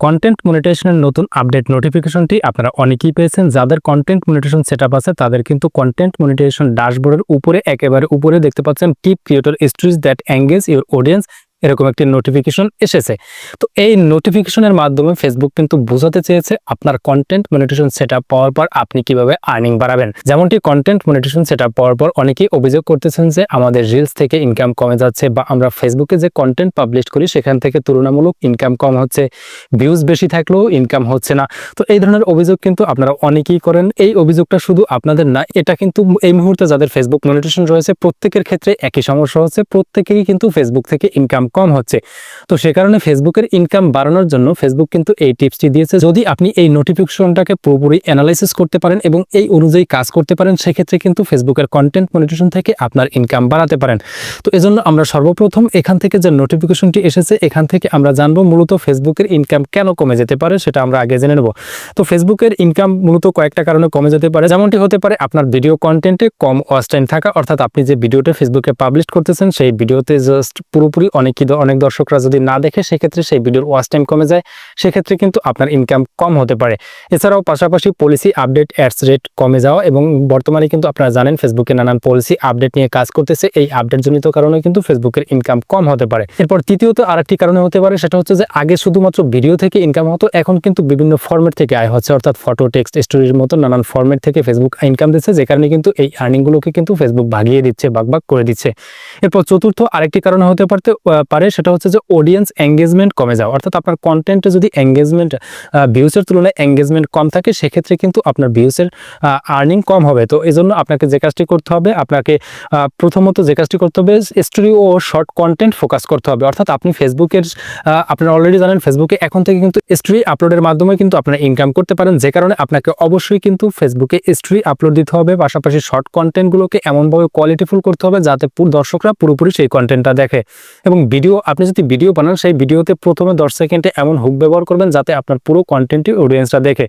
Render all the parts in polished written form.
Content মনিটাইজেশনের নতুন update নোটিফিকেশনটি আপনারা অনেকেই পেয়েছেন। যাদের কন্টেন্ট মনিটাইজেশন সেটআপ আছে তাদের কিন্তু কন্টেন্ট মনিটাইজেশন ড্যাশবোর্ডের উপরে একেবারে উপরে দেখতে পাচ্ছেন tip creator stories that engage your audience, এরকম একটি নোটিফিকেশন এসেছে। তো এই নোটিফিকেশনের মাধ্যমে ফেসবুক কিন্তু বোঝাতে চেয়েছে আপনার কন্টেন্ট মনিটাইজেশন সেটআপ পাওয়ার পর আপনি কিভাবে আর্নিং বাড়াবেন। যেমনটি কন্টেন্ট মনিটাইজেশন সেটআপ পাওয়ার পর অনেকেই অভিযোগ করতেছেন যে আমাদের রিলস থেকে ইনকাম কমে যাচ্ছে, বা আমরা ফেসবুকে যে কন্টেন্ট পাবলিশ করি সেখান থেকে তুলনামূলক ইনকাম কম হচ্ছে, ভিউজ বেশি থাকলেও ইনকাম হচ্ছে না। তো এই ধরনের অভিযোগ কিন্তু আপনারা অনেকেই করেন। এই অভিযোগটা শুধু আপনাদের না, এটা কিন্তু এই মুহূর্তে যাদের ফেসবুক মনিটাইজেশন রয়েছে প্রত্যেকের ক্ষেত্রে একই সমস্যা হচ্ছে। প্রত্যেকেই কিন্তু ফেসবুক থেকে ইনকাম কম হচ্ছে। তো সে কারণে ফেসবুকের ইনকাম বাড়ানোর জন্য ফেসবুক কিন্তু এই টিপসটি দিয়েছে। যদি আপনি এই নোটিফিকেশনটাকে পুরোপুরি অ্যানালাইসিস করতে পারেন এবং এই অনুযায়ী কাজ করতে পারেন, সেক্ষেত্রে কিন্তু ফেসবুকের কন্টেন্ট মনিটাইজেশন থেকে আপনার ইনকাম বাড়াতে পারেন। তো এজন্য আমরা সর্বপ্রথম এখান থেকে যে নোটিফিকেশনটি এসেছে এখান থেকে আমরা জানবো মূলত ফেসবুকের ইনকাম কেন কমে যেতে পারে, সেটা আমরা আগে জেনে নেব। তো ফেসবুকের ইনকাম মূলত কয়েকটা কারণে কমে যেতে পারে। যেমনটি হতে পারে আপনার ভিডিও কন্টেন্টে কম ওয়াচ টাইম থাকা, অর্থাৎ আপনি যে ভিডিওটা ফেসবুকে পাবলিশ করতেছেন সেই ভিডিওতে জাস্ট পুরোপুরি অনেক দর্শকরা যদি না দেখে সেক্ষেত্রে সেই ভিডিওর ওয়াচ টাইম কমে যায়, সেক্ষেত্রে কিন্তু আপনার ইনকাম কম হতে পারে। এছাড়াও পাশাপাশি পলিসি আপডেট অ্যাডস রেট কমে যাওয়া, এবং বর্তমানে কিন্তু আপনারা জানেন ফেসবুকে নানান পলিসি আপডেট নিয়ে কাজ করতেছে, এই আপডেট জনিত কারণে কিন্তু ফেসবুকের ইনকাম কম হতে পারে। এরপর তৃতীয়ত আরেকটি কারণে হতে পারে, সেটা হচ্ছে যে আগে শুধুমাত্র ভিডিও থেকে ইনকাম হতো, এখন কিন্তু বিভিন্ন ফরম্যাট থেকে আয় হচ্ছে, অর্থাৎ ফটো, টেক্সট, স্টোরির মতো নানান ফরম্যাট থেকে ফেসবুক ইনকাম দিচ্ছে, যে কারণে কিন্তু এই আর্নিংগুলোকে কিন্তু ফেসবুক ভাগিয়ে দিচ্ছে, ভাগ করে দিচ্ছে। এরপর চতুর্থ আরেকটি কারণে হতে পারে সেটা হচ্ছে যে অডিয়েন্স এঙ্গেজমেন্ট কমে যাওয়া, অর্থাৎ আপনার কন্টেন্টে যদি এঙ্গেজমেন্ট ভিউসের তুলনায় এঙ্গেজমেন্ট কম থাকে সেক্ষেত্রে কিন্তু আপনার ভিউসের আর্নিং কম হবে। তো এই জন্য আপনাকে যে কাজটি করতে হবে, প্রথমত যে কাজটি করতে হবে স্টোরি ও শর্ট কন্টেন্ট ফোকাস করতে হবে। অর্থাৎ আপনি ফেসবুকের আপনারা অলরেডি জানেন ফেসবুকে এখন থেকে কিন্তু স্টোরি আপলোডের মাধ্যমে কিন্তু আপনারা ইনকাম করতে পারেন, যে কারণে আপনাকে অবশ্যই কিন্তু ফেসবুকে স্টোরি আপলোড দিতে হবে। পাশাপাশি শর্ট কন্টেন্টগুলোকে এমনভাবে কোয়ালিটিফুল করতে হবে যাতে দর্শকরা পুরোপুরি সেই কন্টেন্টটা দেখে। এবং আপনি যদি ভিডিও বানান সেই ভিডিওতে প্রথমে 10 সেকেন্ডে এমন হুক ব্যবহার করবেন যাতে আপনার পুরো কন্টেন্টটি অডিয়েন্সরা দেখে।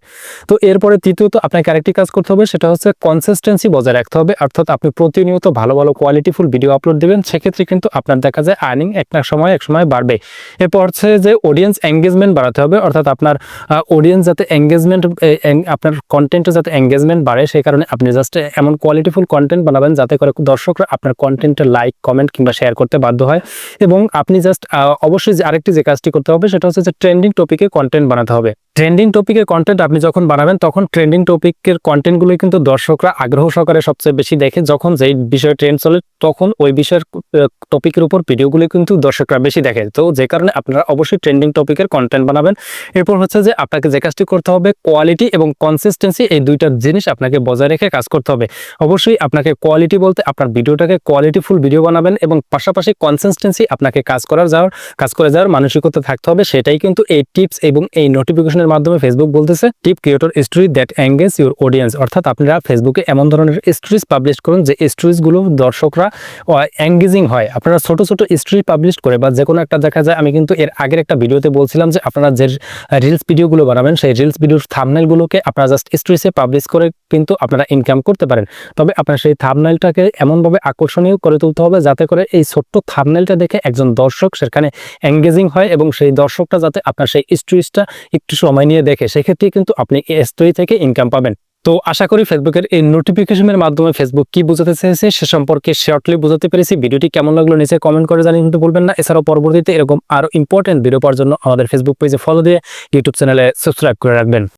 তো এরপরে তৃতীয়ত আপনাকে আরেকটি কাজ করতে হবে, সেটা হচ্ছে কনসিস্টেন্সি বজায় রাখতে হবে। অর্থাৎ আপনি প্রতিনিয়ত ভালো কোয়ালিটিফুল ভিডিও আপলোড দিবেন, সেক্ষেত্রে কিন্তু আপনার দেখা যায় আর্নিং এক সময় বাড়বে। এরপর হচ্ছে যে অডিয়েন্স এঙ্গেজমেন্ট বাড়াতে হবে, অর্থাৎ আপনার অডিয়েন্স যাতে আপনার কন্টেন্টে যাতে এঙ্গেজমেন্ট বাড়ে, সেই কারণে আপনি জাস্ট এমন কোয়ালিটিফুল কন্টেন্ট বানাবেন যাতে করে দর্শকরা আপনার কন্টেন্টে লাইক, কমেন্ট কিংবা শেয়ার করতে বাধ্য হয়। এবং আপনি জাস্ট অবশ্যই আরেকটি যে কাজটি করতে হবে সেটা হচ্ছে যে ট্রেন্ডিং টপিকে কন্টেন্ট বানাতে হবে। ট্রেন্ডিং টপিকের কন্টেন্ট আপনি যখন বানাবেন তখন ট্রেন্ডিং টপিকের কন্টেন্টগুলোই কিন্তু দর্শকরা আগ্রহ সহকারে সবচেয়ে বেশি দেখে। যখন যেই বিষয়ে ট্রেন্ড চলে তখন ওই বিষয়ের টপিকের উপর ভিডিওগুলো কিন্তু দর্শকরা বেশি দেখে। তো যে কারণে আপনারা অবশ্যই ট্রেন্ডিং টপিকের কন্টেন্ট বানাবেন। এরপর হচ্ছে যে আপনাকে যে কাজটি করতে হবে কোয়ালিটি এবং কনসিস্টেন্সি, এই দুইটা জিনিস আপনাকে বজায় রেখে কাজ করতে হবে। অবশ্যই আপনাকে কোয়ালিটি বলতে আপনার ভিডিওটাকে কোয়ালিটিফুল ভিডিও বানাবেন, এবং পাশাপাশি কনসিস্টেন্সি আপনাকে কাজ করে যাওয়ার মানসিকতা থাকতে হবে। সেটাই কিন্তু এই টিপস এবং এই নোটিফিকেশনের মাধ্যমে ফেসবুক বলতেছে tip creator story that engage your audience. অর্থাৎ আপনারা ফেসবুকে এমন ধরনের স্টোরিজ পাবলিশ করুন যে স্টোরিজগুলো দর্শকরা এঙ্গেজিং হয়। আপনারা ছোট স্টোরি পাবলিশ করে, বা যে কোনো একটা দেখা যায়, আমি কিন্তু এর আগের একটা ভিডিওতে বলছিলাম যে আপনারা যে রিলস ভিডিওগুলো বানাবেন সেই রিলস ভিডিওর থাম্বনেইলগুলোকে আপনারা জাস্ট স্টোরিজে পাবলিশ করে কিন্তু আপনারা ইনকাম করতে পারেন। তবে আপনার সেই থাম্বনেইলটাকে এমনভাবে আকর্ষণীয় করে তুলতে হবে যাতে করে এই ছোট্ট থাম্বনেইলটা দেখে একজন দর্শক সেখানে এঙ্গেজিং হয়, এবং সেই দর্শকটা যাতে আপনার সেই স্টোরিজটা একটু সময় নিয়ে দেখে, সেক্ষেত্রে কিন্তু আপনি এই স্টোরি থেকে ইনকাম পাবেন। তো আশা করি ফেসবুকের এই নোটিফিকেশনের মাধ্যমে ফেসবুক কি বোঝাতে চেয়েছে সে সম্পর্কে শর্টলি বোঝাতে পেরেছি। ভিডিওটি কেমন লাগলো নিচে কমেন্ট করে জানিয়ে কিন্তু ভুলবেন না। এছাড়াও পরবর্তীতে এরকম আরো ইম্পর্টেন্ট ভিডিও পাওয়ার জন্য আমাদের ফেসবুক পেজে ফলো দিয়ে ইউটিউব চ্যানেলে সাবস্ক্রাইব করে রাখবেন।